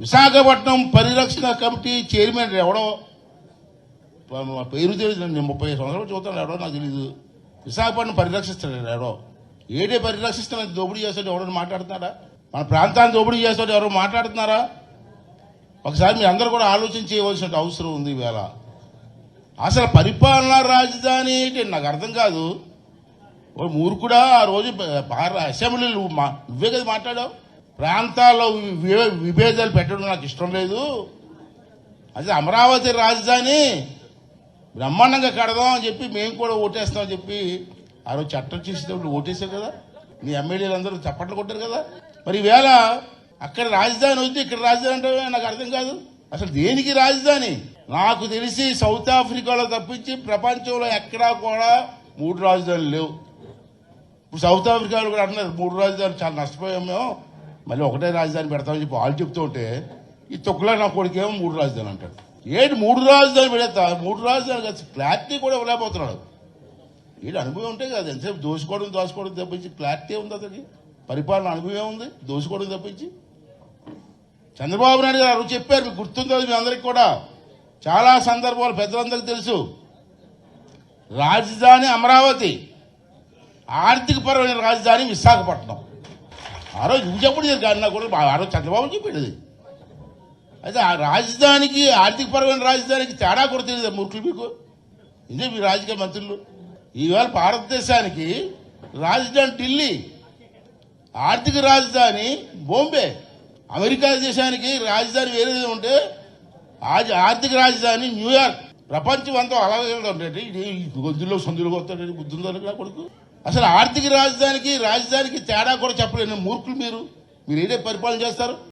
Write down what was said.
విశాఖపట్నం పరిరక్షణ committee chairman ఎవడో పేరు తెలియదు, నేను 30 సంవత్సరాలు చూస్తాను, ఎవడో నాకు తెలీదు. విశాఖపట్నం పరిరక్షిస్తాడు ఎవడో, ఏడే పరిరక్షిస్తానని దోపిడీ చేస్తాడు ఎవడో మాట్లాడుతున్నాడా? మన ప్రాంతాన్ని దోపిడీ చేస్తాడు ఎవరో మాట్లాడుతున్నారా? ఒకసారి మీ అందరూ కూడా ఆలోచన చేయవలసిన అవసరం ఉంది. ఈవేళ అసలు పరిపాలనా రాజధాని ఏంటి నాకు అర్థం కాదు. ఓ మూర్ఖుడా, ఆ రోజు అసెంబ్లీలో నువ్వే కదా మాట్లాడావు, ప్రాంతాల్లో విభేదాలు పెట్టడం నాకు ఇష్టం లేదు, అదే అమరావతి రాజధాని బ్రహ్మాండంగా కడదాం అని చెప్పి మేము కూడా ఓటేస్తామని చెప్పి ఆ రోజు చట్టం చేసేటప్పుడు ఓటేసారు కదా, మీ ఎమ్మెల్యేలు అందరూ చప్పట్లు కొట్టారు కదా. మరి ఈవేళ అక్కడ రాజధాని వద్దు ఇక్కడ రాజధాని అంటే నాకు అర్థం కాదు. అసలు దేనికి రాజధాని? నాకు తెలిసి సౌత్ ఆఫ్రికాలో తప్పించి ప్రపంచంలో ఎక్కడా కూడా 3 రాజధానులు లేవు. ఇప్పుడు సౌత్ ఆఫ్రికాలో కూడా అంటున్నారు 3 రాజధానులు చాలా నష్టపోయాం మేము, మళ్ళీ ఒకటే రాజధాని పెడతామని చెప్పి వాళ్ళు చెప్తూ ఉంటే ఈ తొక్కులా నా కొడుకేమో 3 రాజధానులు అంటాడు. ఏంటి 3 రాజధానులు పెడతా? 3 రాజధానులు కాదు, క్లారిటీ కూడా ఇవ్వలేకపోతున్నాడు. వీడు అనుభవం ఉంటే కదా, ఎంతసేపు దోసుకోవడం తప్పించి క్లారిటీ ఉంది అతనికి, పరిపాలన అనుభవం ఉంది, దోసుకోవడం తప్పించి. చంద్రబాబు నాయుడు గారు చెప్పారు, మీకు గుర్తుందో మీ అందరికి కూడా, చాలా సందర్భాలు పెద్దలందరికీ తెలుసు, రాజధాని అమరావతి, ఆర్థిక పరమైన రాజధాని విశాఖపట్నం. ఆ రోజు నువ్వు చెప్పడు కానీ కూడా ఆ రోజు చంద్రబాబు చెప్పాడు. అయితే ఆ రాజధానికి ఆర్థిక పరమైన రాజధానికి తేడా కూడా తెలియదు మూర్ఖులు మీకు. ఇదే మీ రాజకీయ మంత్రులు. ఈవేళ భారతదేశానికి రాజధాని ఢిల్లీ, ఆర్థిక రాజధాని బాంబే. అమెరికా దేశానికి రాజధాని వేరే ఉంటే ఆర్థిక రాజధాని న్యూయార్క్. ప్రపంచం అంతా అలాగే ఉంటాయి. గొంతులో సందులు కొత్త బుద్ధుందో కొడుకు. అసలు ఆర్థిక రాజధానికి తేడా కూడా చెప్పలేను మూర్ఖులు మీరు. ఏదే పరిపాలన చేస్తారు?